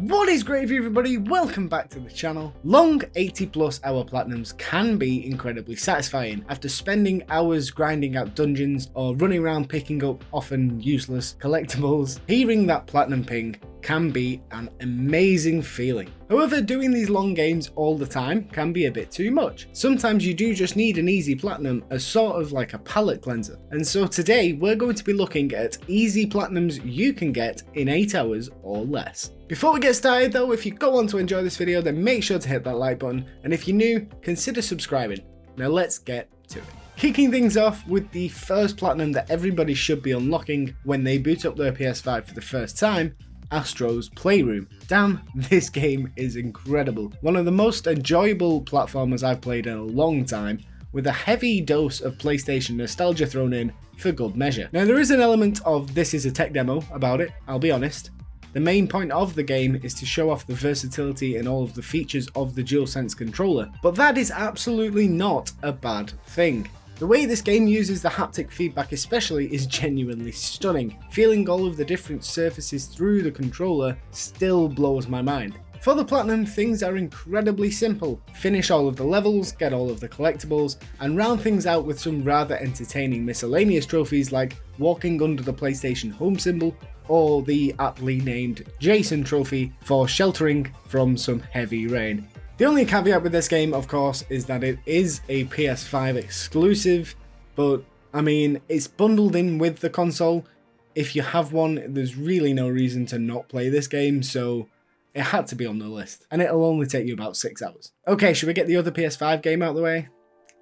What is great, everybody? Welcome back to the channel. Long 80+ hour platinums can be incredibly satisfying. After spending hours grinding out dungeons or running around picking up often useless collectibles, hearing that platinum ping can be an amazing feeling. However, doing these long games all the time can be a bit too much. Sometimes you do just need an easy platinum as sort of like a palate cleanser. And so today we're going to be looking at easy platinums you can get in 8 hours or less. Before we get started though, if you go on to enjoy this video, then make sure to hit that like button, and if you're new, consider subscribing. Now let's get to it. Kicking things off with the first platinum that everybody should be unlocking when they boot up their PS5 for the first time, Astro's Playroom. Damn, this game is incredible. One of the most enjoyable platformers I've played in a long time, with a heavy dose of PlayStation nostalgia thrown in for good measure. Now there is an element of this is a tech demo about it, I'll be honest. The main point of the game is to show off the versatility and all of the features of the DualSense controller, but that is absolutely not a bad thing. The way this game uses the haptic feedback especially is genuinely stunning. Feeling all of the different surfaces through the controller still blows my mind. For the platinum, things are incredibly simple. Finish all of the levels, get all of the collectibles, and round things out with some rather entertaining miscellaneous trophies like walking under the PlayStation home symbol, or the aptly named Jason trophy for sheltering from some heavy rain. The only caveat with this game, of course, is that it is a PS5 exclusive, but I mean, it's bundled in with the console. If you have one, there's really no reason to not play this game, so it had to be on the list, and it'll only take you about 6 hours. Okay, should we get the other PS5 game out of the way?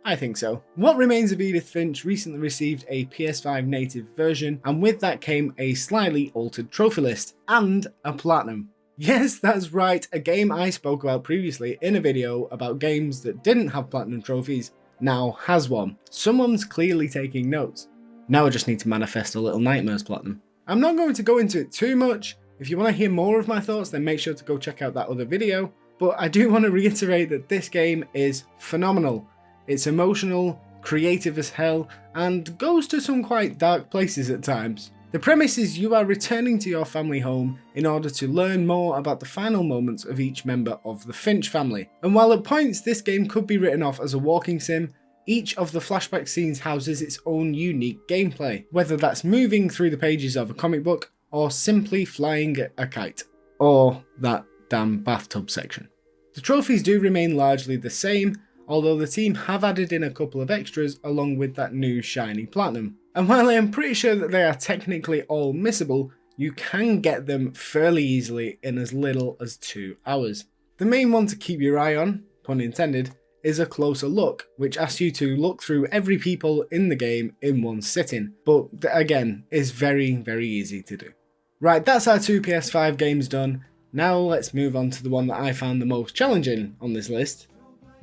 I think so. What Remains of Edith Finch recently received a PS5 native version, and with that came a slightly altered trophy list, and a platinum. Yes, that's right, a game I spoke about previously in a video about games that didn't have platinum trophies now has one. Someone's clearly taking notes. Now I just need to manifest a little Nightmares platinum. I'm not going to go into it too much. If you want to hear more of my thoughts, then make sure to go check out that other video, but I do want to reiterate that this game is phenomenal. It's emotional, creative as hell, and goes to some quite dark places at times. The premise is you are returning to your family home in order to learn more about the final moments of each member of the Finch family. And while at points this game could be written off as a walking sim, each of the flashback scenes houses its own unique gameplay, whether that's moving through the pages of a comic book or simply flying a kite, or that damn bathtub section. The trophies do remain largely the same, although the team have added in a couple of extras along with that new shiny platinum. And while I am pretty sure that they are technically all missable, you can get them fairly easily in as little as 2 hours. The main one to keep your eye on, pun intended, is a closer look, which asks you to look through every people in the game in one sitting, but again, is very, very easy to do. Right, that's our 2 PS5 games done. Now let's move on to the one that I found the most challenging on this list,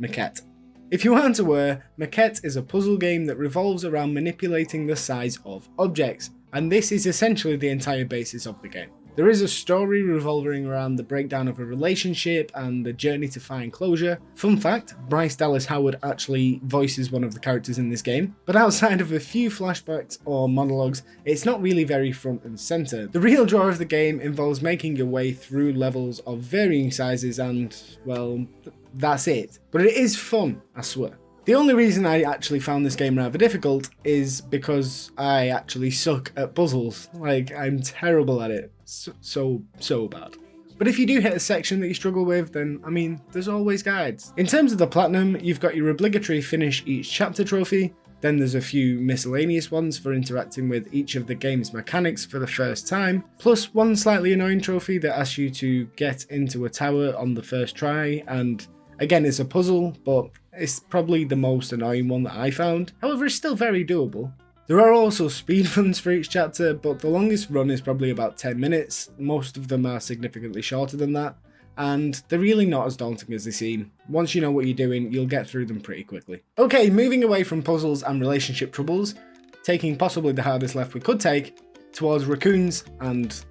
Maquette. If you aren't aware, Maquette is a puzzle game that revolves around manipulating the size of objects, and this is essentially the entire basis of the game. There is a story revolving around the breakdown of a relationship and the journey to find closure. Fun fact, Bryce Dallas Howard actually voices one of the characters in this game, but outside of a few flashbacks or monologues, it's not really very front and center. The real draw of the game involves making your way through levels of varying sizes and, well, that's it. But it is fun, I swear. The only reason I actually found this game rather difficult is because I actually suck at puzzles. Like, I'm terrible at it. So bad. But if you do hit a section that you struggle with, then, I mean, there's always guides. In terms of the platinum, you've got your obligatory finish each chapter trophy, then there's a few miscellaneous ones for interacting with each of the game's mechanics for the first time, plus one slightly annoying trophy that asks you to get into a tower on the first try, and again, it's a puzzle, but it's probably the most annoying one that I found. However, it's still very doable. There are also speedruns for each chapter, but the longest run is probably about 10 minutes. Most of them are significantly shorter than that, and they're really not as daunting as they seem. Once you know what you're doing, you'll get through them pretty quickly. Okay, moving away from puzzles and relationship troubles, taking possibly the hardest left we could take, towards raccoons and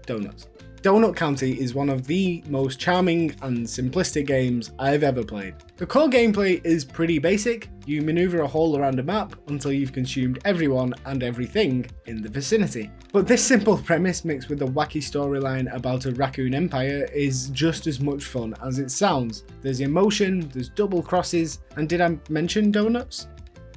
donuts. Donut County is one of the most charming and simplistic games I've ever played. The core gameplay is pretty basic. You maneuver a hole around a map until you've consumed everyone and everything in the vicinity. But this simple premise mixed with a wacky storyline about a raccoon empire is just as much fun as it sounds. There's emotion, there's double crosses, and did I mention donuts?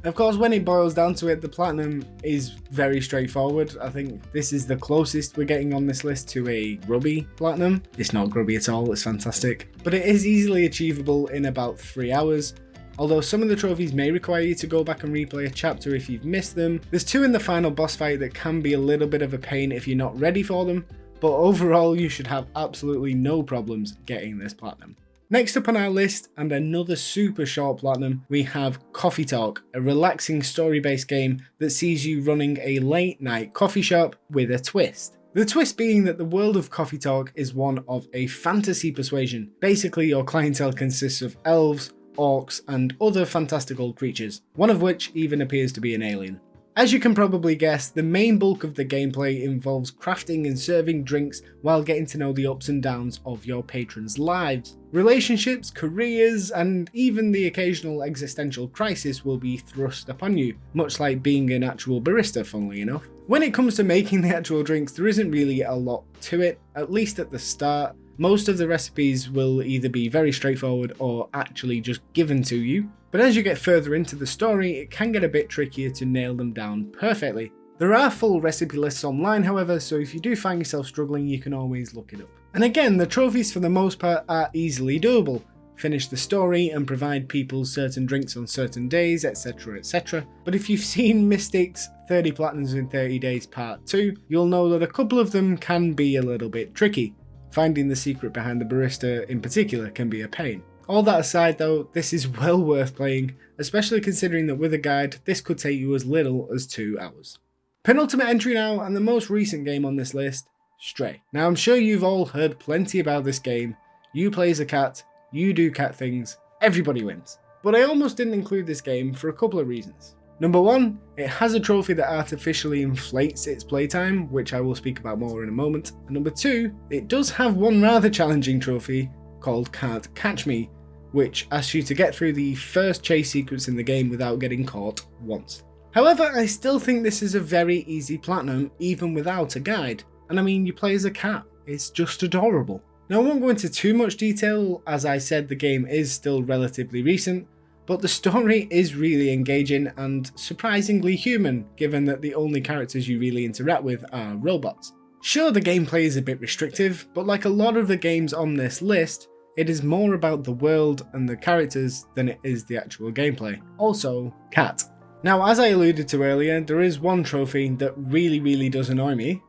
Of course, when it boils down to it, the platinum is very straightforward. I think this is the closest we're getting on this list to a grubby platinum. It's not grubby at all, it's fantastic. But it is easily achievable in about 3 hours. Although some of the trophies may require you to go back and replay a chapter if you've missed them. There's 2 in the final boss fight that can be a little bit of a pain if you're not ready for them. But overall, you should have absolutely no problems getting this platinum. Next up on our list, and another super short platinum, we have Coffee Talk, a relaxing story-based game that sees you running a late-night coffee shop with a twist. The twist being that the world of Coffee Talk is one of a fantasy persuasion. Basically, your clientele consists of elves, orcs, and other fantastical creatures, one of which even appears to be an alien. As you can probably guess, the main bulk of the gameplay involves crafting and serving drinks while getting to know the ups and downs of your patrons' lives. Relationships, careers, and even the occasional existential crisis will be thrust upon you, much like being an actual barista, funnily enough. When it comes to making the actual drinks, there isn't really a lot to it, at least at the start. Most of the recipes will either be very straightforward or actually just given to you. But as you get further into the story, it can get a bit trickier to nail them down perfectly. There are full recipe lists online, however, so if you do find yourself struggling, you can always look it up. And again, the trophies for the most part are easily doable. Finish the story and provide people certain drinks on certain days, etc, etc. But if you've seen Mystic's 30 Platinums in 30 Days Part 2, you'll know that a couple of them can be a little bit tricky. Finding the secret behind the barista in particular can be a pain. All that aside though, this is well worth playing, especially considering that with a guide, this could take you as little as 2 hours. Penultimate entry now, and the most recent game on this list, Stray. Now I'm sure you've all heard plenty about this game. You play as a cat, you do cat things, everybody wins. But I almost didn't include this game for a couple of reasons. Number 1, it has a trophy that artificially inflates its playtime, which I will speak about more in a moment. And number 2, it does have one rather challenging trophy called Can't Catch Me, which asks you to get through the first chase sequence in the game without getting caught once. However, I still think this is a very easy platinum even without a guide. And I mean, you play as a cat, it's just adorable. Now I won't go into too much detail, as I said the game is still relatively recent, but the story is really engaging and surprisingly human, given that the only characters you really interact with are robots. Sure, the gameplay is a bit restrictive, but like a lot of the games on this list, it is more about the world and the characters than it is the actual gameplay. Also, cat. Now, as I alluded to earlier, there is one trophy that really does annoy me,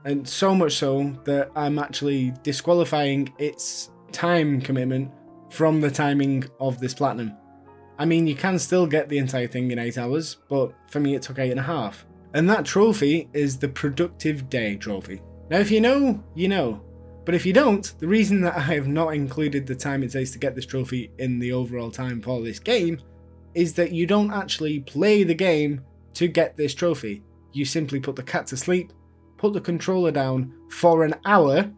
and so much so that I'm actually disqualifying its time commitment from the timing of this platinum. I mean, you can still get the entire thing in 8 hours, but for me it took 8.5. And that trophy is the Productive Day trophy. Now if you know, you know. But if you don't, the reason that I have not included the time it takes to get this trophy in the overall time for this game is that you don't actually play the game to get this trophy. You simply put the cat to sleep, put the controller down for an hour,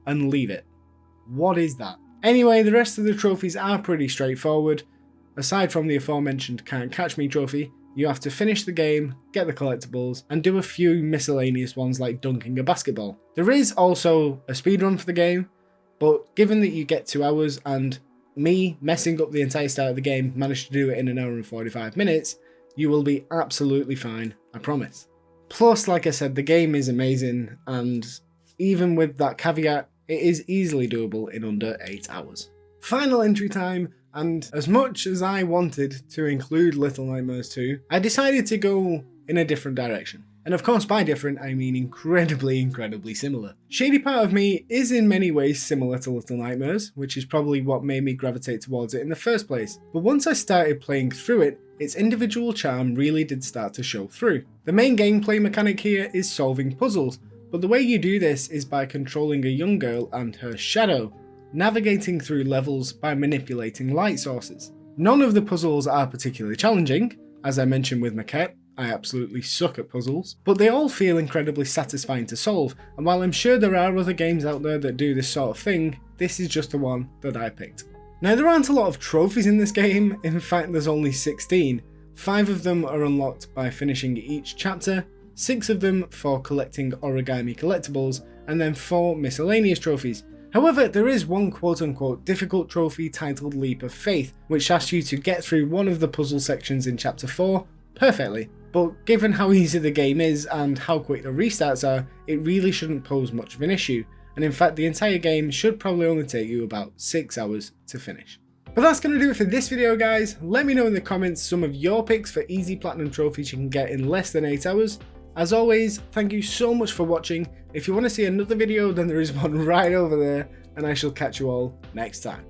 and leave it. What is that? Anyway, the rest of the trophies are pretty straightforward. Aside from the aforementioned Can't Catch Me trophy, you have to finish the game, get the collectibles, and do a few miscellaneous ones like dunking a basketball. There is also a speedrun for the game, but given that you get 2 hours and me messing up the entire start of the game managed to do it in 1 hour and 45 minutes, you will be absolutely fine, I promise. Plus, like I said, the game is amazing, and even with that caveat, it is easily doable in under 8 hours. Final entry time. And as much as I wanted to include Little Nightmares 2, I decided to go in a different direction. And of course by different, I mean incredibly similar. Shady Part of Me is in many ways similar to Little Nightmares, which is probably what made me gravitate towards it in the first place. But once I started playing through it, its individual charm really did start to show through. The main gameplay mechanic here is solving puzzles, but the way you do this is by controlling a young girl and her shadow, navigating through levels by manipulating light sources. None of the puzzles are particularly challenging, as I mentioned with Maquette, I absolutely suck at puzzles, but they all feel incredibly satisfying to solve, and while I'm sure there are other games out there that do this sort of thing, this is just the one that I picked. Now there aren't a lot of trophies in this game, in fact there's only 16. 5 of them are unlocked by finishing each chapter, 6 of them for collecting origami collectibles, and then 4 miscellaneous trophies. However, there is one quote-unquote difficult trophy titled Leap of Faith, which asks you to get through one of the puzzle sections in chapter 4 perfectly. But given how easy the game is and how quick the restarts are, it really shouldn't pose much of an issue, and in fact the entire game should probably only take you about 6 hours to finish. But that's going to do it for this video guys. Let me know in the comments some of your picks for easy platinum trophies you can get in less than 8 hours. As always, thank you so much for watching. If you want to see another video, then there is one right over there, and I shall catch you all next time.